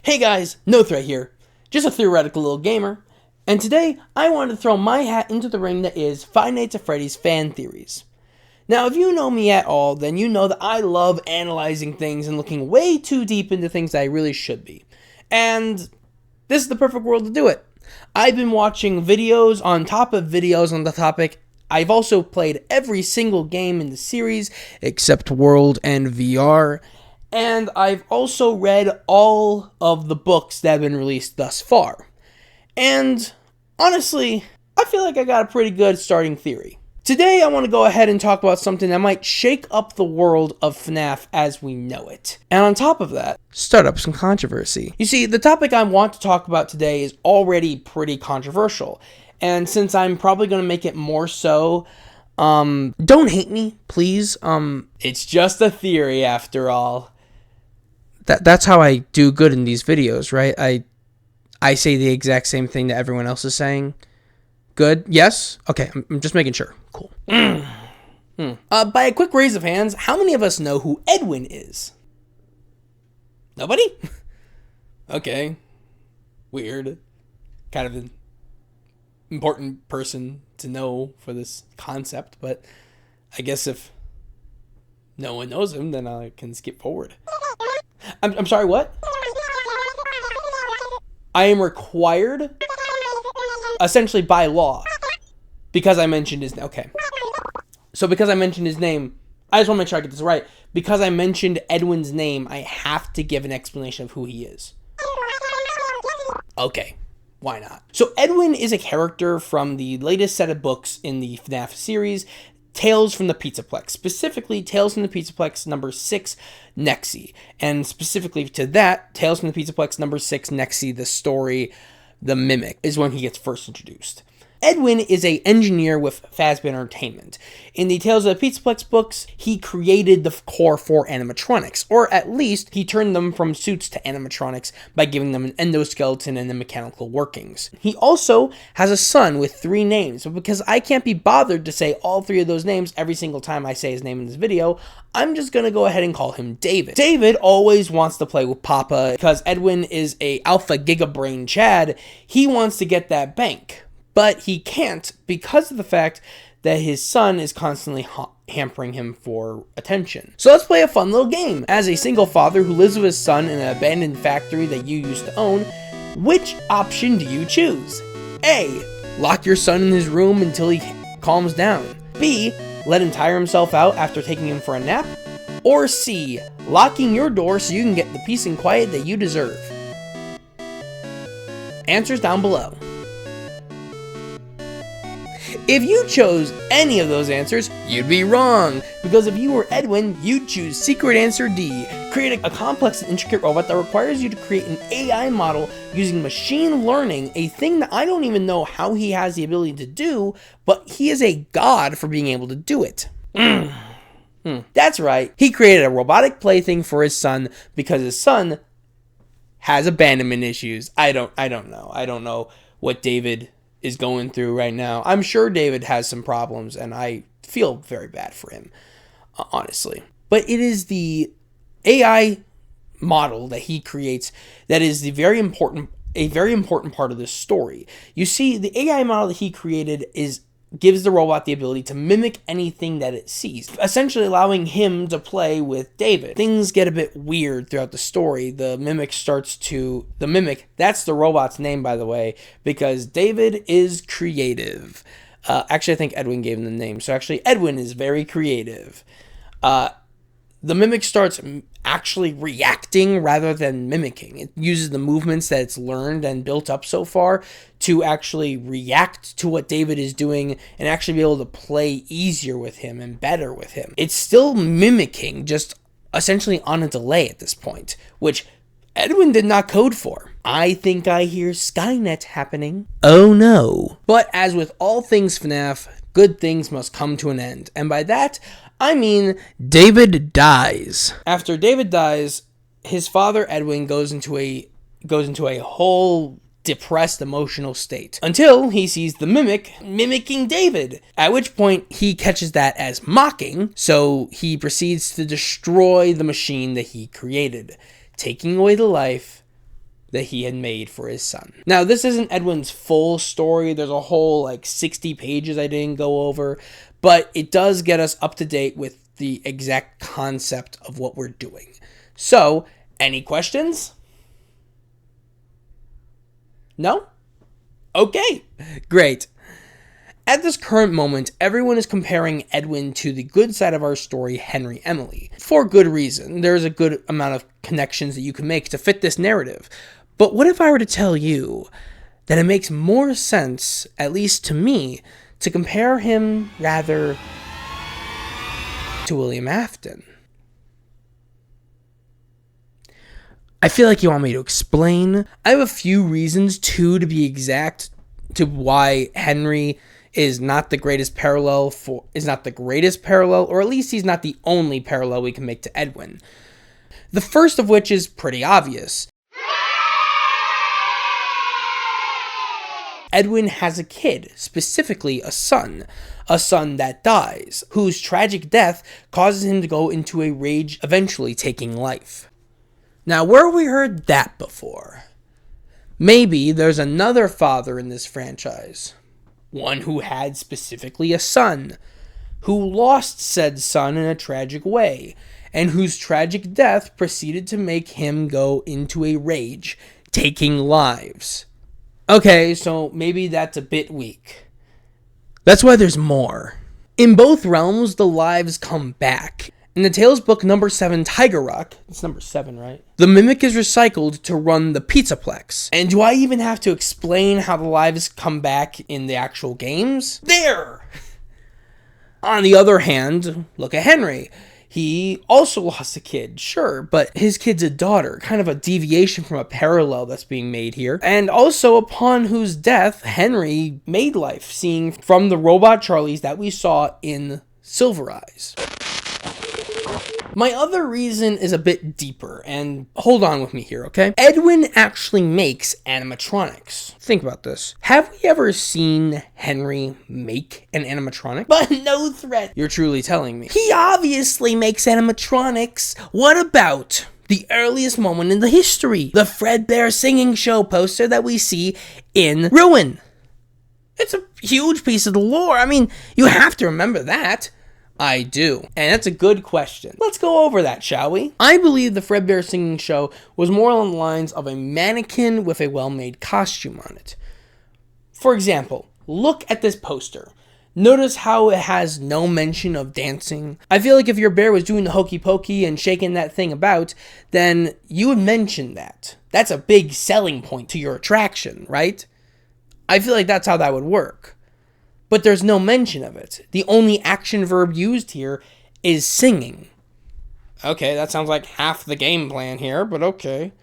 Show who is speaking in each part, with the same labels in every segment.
Speaker 1: Hey guys, No Threat here, just a theoretical little gamer, and today I wanted to throw my hat into the ring that is Five Nights at Freddy's fan theories. Now, if you know me at all, then you know that I love analyzing things and looking way too deep into things that I really should be. And this is the perfect world to do it. I've been watching videos on top of videos on the topic. I've also played every single game in the series except World and VR. And I've also read all of the books that have been released thus far. And honestly, I feel like I got a pretty good starting theory. Today, I want to go ahead and talk about something that might shake up the world of FNAF as we know it. And on top of that, start up some controversy. You see, the topic I want to talk about today is already pretty controversial. And since I'm probably going to make it more so, don't hate me, please. It's just a theory after all. That's how I do good in these videos, right? I say the exact same thing that everyone else is saying. Good? Yes? Okay, I'm just making sure. Cool. By a quick raise of hands, how many of us know who Edwin is? Nobody? Okay. Weird. Kind of an important person to know for this concept, but I guess if no one knows him, then I can skip forward. I'm sorry, what? I am required, essentially by law, because I mentioned his name. Okay. So because I mentioned his name, I just want to make sure I get this right. Because I mentioned Edwin's name, I have to give an explanation of who he is. Okay. Why not? So Edwin is a character from the latest set of books in the FNAF series, Tales from the Pizzaplex, specifically Tales from the Pizzaplex number 6, Nexi. And specifically to that, Tales from the Pizzaplex number 6, Nexi, the story, the Mimic, is when he gets first introduced. Edwin is an engineer with Fazbear Entertainment. In the Tales of the Pizzaplex books, he created the core for animatronics, or at least he turned them from suits to animatronics by giving them an endoskeleton and the mechanical workings. He also has a son with 3 names, but because I can't be bothered to say all 3 of those names every single time I say his name in this video, I'm just gonna go ahead and call him David. David always wants to play with Papa because Edwin is a alpha gigabrain Chad. He wants to get that bank. But he can't because of the fact that his son is constantly hampering him for attention. So let's play a fun little game. As a single father who lives with his son in an abandoned factory that you used to own, which option do you choose? A. Lock your son in his room until he calms down. B. Let him tire himself out after taking him for a nap. Or C. Locking your door so you can get the peace and quiet that you deserve. Answers down below. If you chose any of those answers, you'd be wrong, because if you were Edwin, you'd choose secret answer D, create a complex and intricate robot that requires you to create an AI model using machine learning, a thing that I don't even know how he has the ability to do, but he is a god for being able to do it. That's right, he created a robotic plaything for his son because his son has abandonment issues. I don't know what David is going through right now. I'm sure David has some problems, and I feel very bad for him, honestly. But it is the AI model that he creates that is a very important part of this story. You see, the AI model that he created gives the robot the ability to mimic anything that it sees, essentially allowing him to play with David. Things get a bit weird throughout the story. The Mimic, that's the robot's name, by the way, because David is creative. Actually, I think Edwin gave him the name, so actually Edwin is very creative. The Mimic starts actually reacting rather than mimicking. It uses the movements that it's learned and built up so far to actually react to what David is doing and actually be able to play easier with him and better with him. It's still mimicking, just essentially on a delay at this point, which Edwin did not code for. I think I hear Skynet happening. Oh no. But as with all things FNAF, good things must come to an end. And by that, I mean David dies. After David dies, his father Edwin goes into a whole depressed emotional state until he sees the Mimic mimicking David, at which point he catches that as mocking, so he proceeds to destroy the machine that he created, taking away the life that he had made for his son. Now, this isn't Edwin's full story. There's a whole 60 pages I didn't go over, but it does get us up to date with the exact concept of what we're doing. So, any questions? No? Okay, great. At this current moment, everyone is comparing Edwin to the good side of our story, Henry Emily. For good reason. There's a good amount of connections that you can make to fit this narrative. But what if I were to tell you that it makes more sense, at least to me, to compare him rather to William Afton? I feel like you want me to explain. I have a few reasons, to be exact, to why Henry is not the greatest parallel, or at least he's not the only parallel we can make to Edwin. The first of which is pretty obvious. Edwin has a kid, specifically a son that dies, whose tragic death causes him to go into a rage, eventually taking life. Now, where have we heard that before? Maybe there's another father in this franchise. One who had specifically a son, who lost said son in a tragic way, and whose tragic death proceeded to make him go into a rage, taking lives. Okay, so maybe that's a bit weak. That's why there's more. In both realms, the lives come back. In the Tales book number 7, Tiger Rock, it's number 7, right? The mimic is recycled to run the Pizzaplex. And do I even have to explain how the lives come back in the actual games? There! On the other hand, look at Henry. He also lost a kid, sure, but his kid's a daughter, kind of a deviation from a parallel that's being made here. And also upon whose death Henry made life, seeing from the robot Charlies that we saw in Silver Eyes. My other reason is a bit deeper, and hold on with me here, okay? Edwin actually makes animatronics. Think about this. Have we ever seen Henry make an animatronic? But no threat. You're truly telling me. He obviously makes animatronics. What about the earliest moment in the history? The Fredbear Singing Show poster that we see in Ruin. It's a huge piece of the lore. I mean, you have to remember that. I do. And that's a good question. Let's go over that, shall we? I believe the Fredbear Singing Show was more along the lines of a mannequin with a well-made costume on it. For example, look at this poster. Notice how it has no mention of dancing. I feel like if your bear was doing the hokey pokey and shaking that thing about, then you would mention that. That's a big selling point to your attraction, right? I feel like that's how that would work. But there's no mention of it. The only action verb used here is singing. Okay, that sounds like half the game plan here, but okay.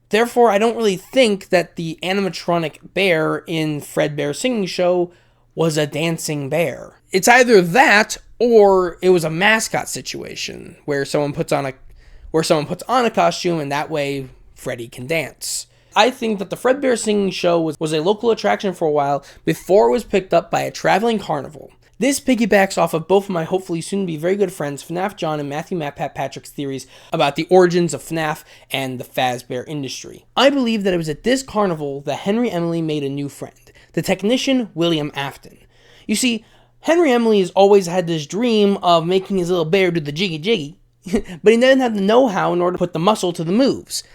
Speaker 1: Therefore, I don't really think that the animatronic bear in Fredbear Singing Show was a dancing bear. It's either that or it was a mascot situation where someone puts on a costume and that way Freddy can dance. I think that the Fredbear Singing Show was a local attraction for a while before it was picked up by a traveling carnival. This piggybacks off of both of my hopefully soon-to-be very good friends, FNAF John and Matthew Matt Pat Patrick's theories about the origins of FNAF and the Fazbear industry. I believe that it was at this carnival that Henry Emily made a new friend, the technician William Afton. You see, Henry Emily has always had this dream of making his little bear do the jiggy jiggy, but he didn't have the know-how in order to put the muscle to the moves.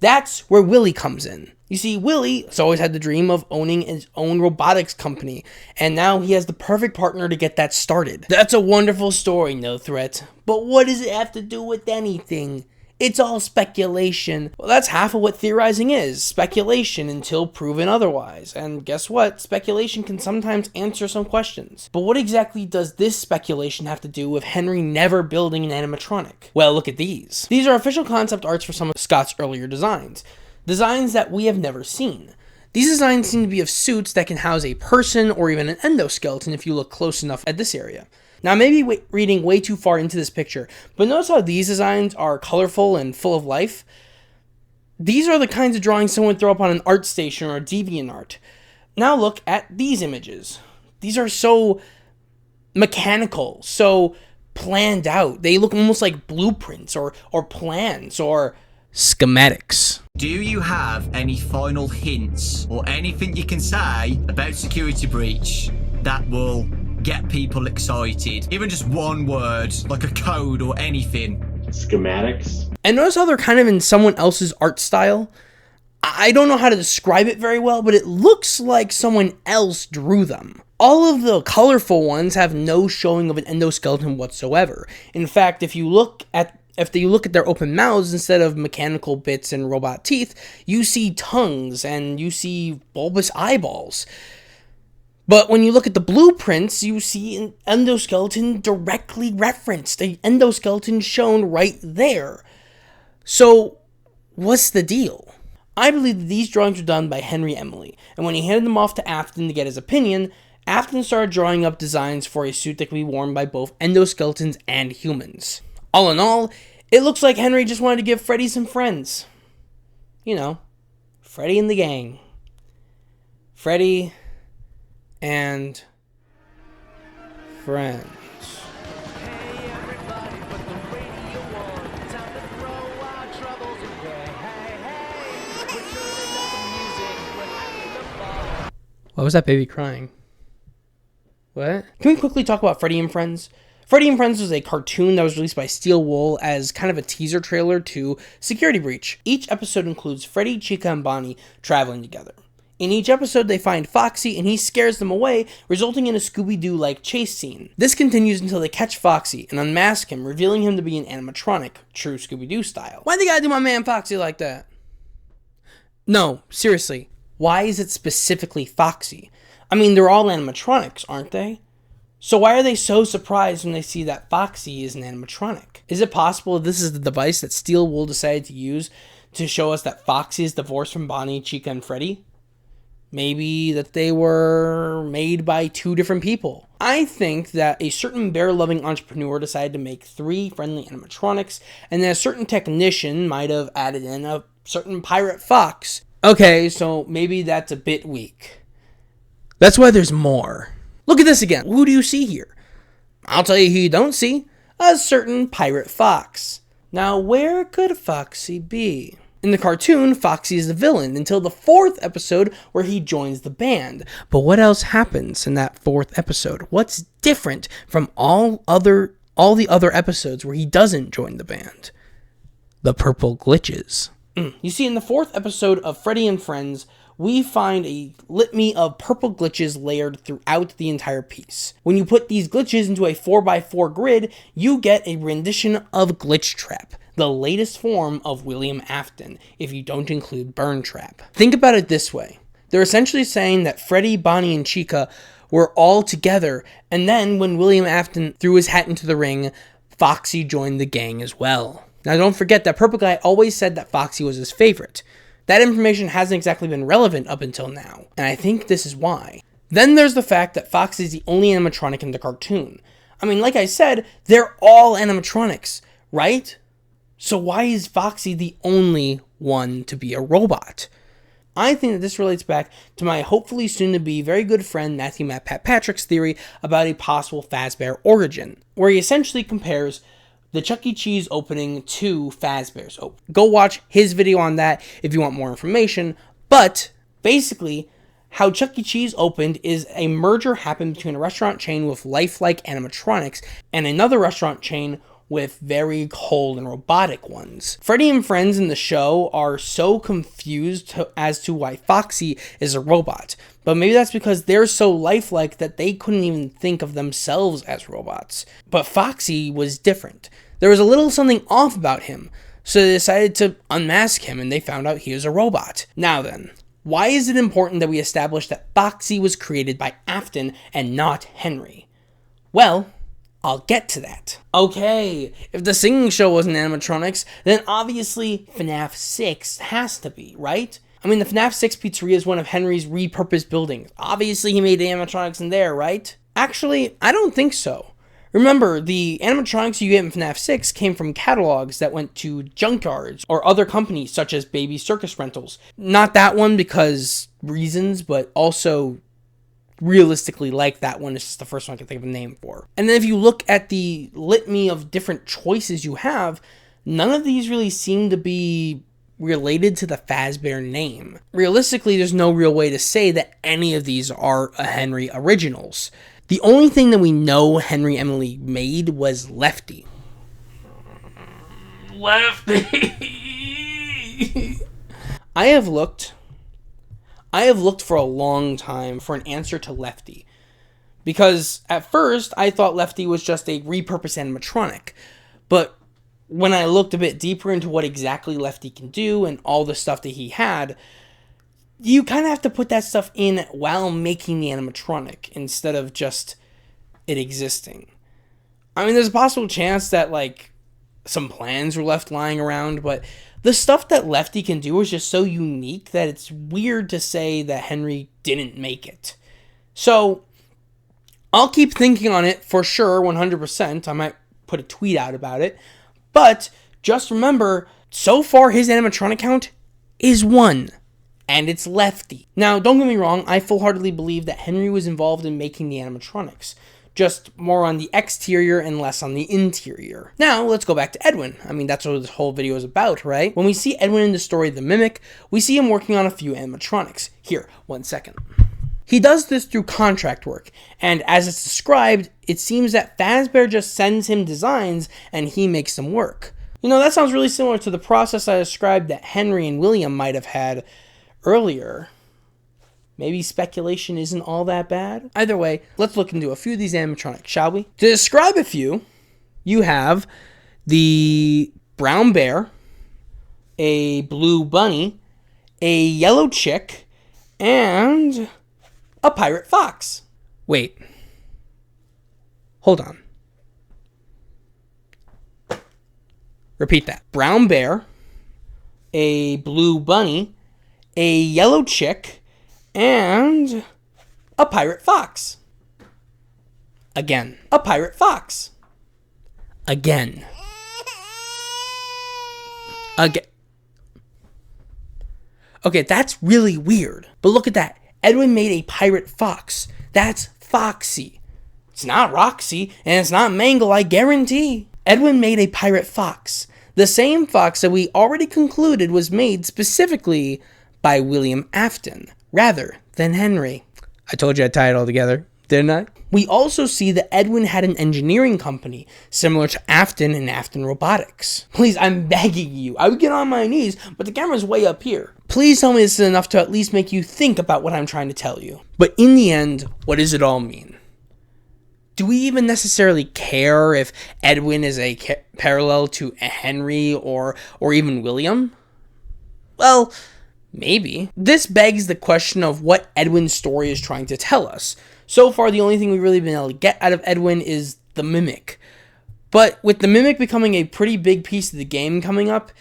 Speaker 1: That's where Willie comes in. You see, Willie has always had the dream of owning his own robotics company, and now he has the perfect partner to get that started. That's a wonderful story, no threat. But what does it have to do with anything? It's all speculation. Well, that's half of what theorizing is. Speculation until proven otherwise. And guess what? Speculation can sometimes answer some questions. But what exactly does this speculation have to do with Henry never building an animatronic? Well, look at these. These are official concept arts for some of Scott's earlier designs. Designs that we have never seen. These designs seem to be of suits that can house a person or even an endoskeleton if you look close enough at this area. Now, I may be reading way too far into this picture, but notice how these designs are colorful and full of life? These are the kinds of drawings someone would throw up on an art station or a DeviantArt. Now look at these images. These are so mechanical, so planned out. They look almost like blueprints or plans or schematics.
Speaker 2: Do you have any final hints or anything you can say about Security Breach that will get people excited? Even just one word, like a code or anything.
Speaker 3: Schematics.
Speaker 1: And notice how they're kind of in someone else's art style. I don't know how to describe it very well, but it looks like someone else drew them. All of the colorful ones have no showing of an endoskeleton whatsoever. In fact, if you look at their open mouths, instead of mechanical bits and robot teeth, you see tongues and you see bulbous eyeballs. But when you look at the blueprints, you see an endoskeleton directly referenced, an endoskeleton shown right there. So, what's the deal? I believe that these drawings were done by Henry Emily, and when he handed them off to Afton to get his opinion, Afton started drawing up designs for a suit that could be worn by both endoskeletons and humans. All in all, it looks like Henry just wanted to give Freddy some friends. You know, Freddy and the gang. Freddy and friends. Why was that baby crying? What? Can we quickly talk about Freddy and Friends? Freddy and Friends was a cartoon that was released by Steel Wool as kind of a teaser trailer to Security Breach. Each episode includes Freddy, Chica, and Bonnie traveling together. In each episode, they find Foxy and he scares them away, resulting in a Scooby-Doo-like chase scene. This continues until they catch Foxy and unmask him, revealing him to be an animatronic, true Scooby-Doo style. Why they gotta do my man Foxy like that? No, seriously. Why is it specifically Foxy? I mean, they're all animatronics, aren't they? So why are they so surprised when they see that Foxy is an animatronic? Is it possible this is the device that Steel Wool decided to use to show us that Foxy is divorced from Bonnie, Chica, and Freddy? Maybe that they were made by two different people. I think that a certain bear-loving entrepreneur decided to make 3 friendly animatronics, and then a certain technician might have added in a certain pirate fox. Okay, so maybe that's a bit weak. That's why there's more. Look at this again. Who do you see here? I'll tell you who you don't see. A certain pirate fox. Now, where could Foxy be? In the cartoon, Foxy is the villain until the 4th episode where he joins the band. But what else happens in that 4th episode? What's different from all the other episodes where he doesn't join the band? The purple glitches. You see, in the 4th episode of Freddy and Friends, we find a litany of purple glitches layered throughout the entire piece. When you put these glitches into a 4x4 grid, you get a rendition of Glitch Trap, the latest form of William Afton, if you don't include Burn Trap. Think about it this way. They're essentially saying that Freddy, Bonnie, and Chica were all together, and then when William Afton threw his hat into the ring, Foxy joined the gang as well. Now don't forget that Purple Guy always said that Foxy was his favorite. That information hasn't exactly been relevant up until now, and I think this is why. Then there's the fact that Foxy is the only animatronic in the cartoon. I mean, like I said, they're all animatronics, right? So why is Foxy the only one to be a robot? I think that this relates back to my hopefully soon-to-be very good friend Matthew Matt Pat Patrick's theory about a possible Fazbear origin, where he essentially compares the Chuck E. Cheese opening to Fazbear's opening. Go watch his video on that if you want more information, but basically, how Chuck E. Cheese opened is a merger happened between a restaurant chain with lifelike animatronics and another restaurant chain with very cold and robotic ones. Freddy and Friends in the show are so confused as to why Foxy is a robot, but maybe that's because they're so lifelike that they couldn't even think of themselves as robots. But Foxy was different. There was a little something off about him, so they decided to unmask him and they found out he was a robot. Now then, why is it important that we establish that Foxy was created by Afton and not Henry? Well, I'll get to that. Okay, if the singing show wasn't animatronics, then obviously FNAF 6 has to be, right? I mean, the FNAF 6 pizzeria is one of Henry's repurposed buildings. Obviously he made the animatronics in there, right? Actually, I don't think so. Remember, the animatronics you get in FNAF 6 came from catalogs that went to junkyards or other companies such as Baby Circus Rentals. Not that one because reasons, but also realistically like that one. Is just the first one I can think of a name for. And then if you look at the litany of different choices you have, none of these really seem to be related to the Fazbear name. Realistically, there's no real way to say that any of these are Henry originals. The only thing that we know Henry Emily made was Lefty. Lefty! I have looked for a long time for an answer to Lefty. Because at first, I thought Lefty was just a repurposed animatronic. But when I looked a bit deeper into what exactly Lefty can do and all the stuff that he had, you kind of have to put that stuff in while making the animatronic instead of just it existing. I mean, there's a possible chance that, like, some plans were left lying around, but the stuff that Lefty can do is just so unique that it's weird to say that Henry didn't make it. So, I'll keep thinking on it for sure, 100%. I might put a tweet out about it. But just remember, so far his animatronic count is 1. And it's Lefty. Now, don't get me wrong, I full-heartedly believe that Henry was involved in making the animatronics. Just more on the exterior and less on the interior. Now, let's go back to Edwin. I mean, that's what this whole video is about, right? When we see Edwin in the story of the Mimic, we see him working on a few animatronics. Here, 1 second. He does this through contract work, and as it's described, it seems that Fazbear just sends him designs and he makes them work. You know, that sounds really similar to the process I described that Henry and William might have had earlier. Maybe speculation isn't all that bad. Either way, let's look into a few of these animatronics, shall we? To describe a few, you have the brown bear, a blue bunny, a yellow chick, and a pirate fox. Wait. Hold on. Repeat that. Brown bear, a blue bunny, a yellow chick, and a pirate fox. Again. A pirate fox. Again. Again. Okay, that's really weird. But look at that. Edwin made a pirate fox. That's Foxy. It's not Roxy, and it's not Mangle, I guarantee. Edwin made a pirate fox. The same fox that we already concluded was made specifically by William Afton, rather than Henry. I told you I'd tie it all together, didn't I? We also see that Edwin had an engineering company, similar to Afton and Afton Robotics. Please, I'm begging you. I would get on my knees, but the camera's way up here. Please tell me this is enough to at least make you think about what I'm trying to tell you. But in the end, what does it all mean? Do we even necessarily care if Edwin is a parallel to Henry or even William? Well, maybe. This begs the question of what Edwin's story is trying to tell us. So far, the only thing we've really been able to get out of Edwin is the Mimic. But with the Mimic becoming a pretty big piece of the game coming up,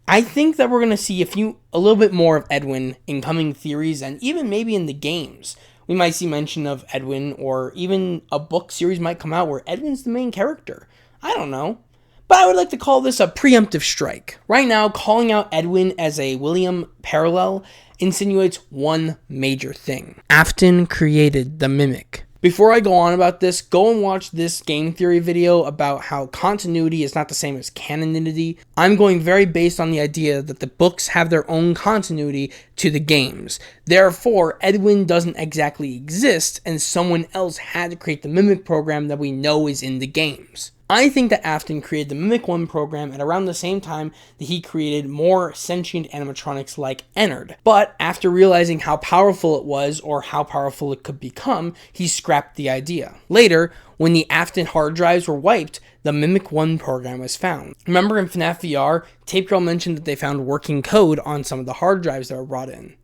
Speaker 1: I think that we're going to see a little bit more of Edwin in coming theories and even maybe in the games. We might see mention of Edwin, or even a book series might come out where Edwin's the main character. I don't know. But I would like to call this a preemptive strike. Right now, calling out Edwin as a William parallel insinuates one major thing. Afton created the Mimic. Before I go on about this, go and watch this game theory video about how continuity is not the same as canonity. I'm going very based on the idea that the books have their own continuity to the games. Therefore, Edwin doesn't exactly exist, and someone else had to create the Mimic program that we know is in the games. I think that Afton created the Mimic 1 program at around the same time that he created more sentient animatronics like Ennard. But after realizing how powerful it was, or how powerful it could become, he scrapped the idea. Later, when the Afton hard drives were wiped, the Mimic 1 program was found. Remember in FNAF VR, Tape Girl mentioned that they found working code on some of the hard drives that were brought in.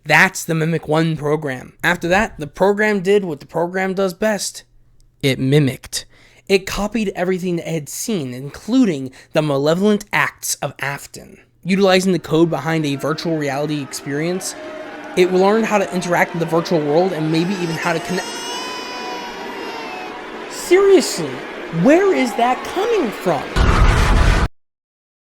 Speaker 1: That's the Mimic 1 program. After that, the program did what the program does best. It mimicked. It copied everything that it had seen, including the malevolent acts of Afton. Utilizing the code behind a virtual reality experience, it learned how to interact with the virtual world and maybe even how to connect. Seriously, where is that coming from?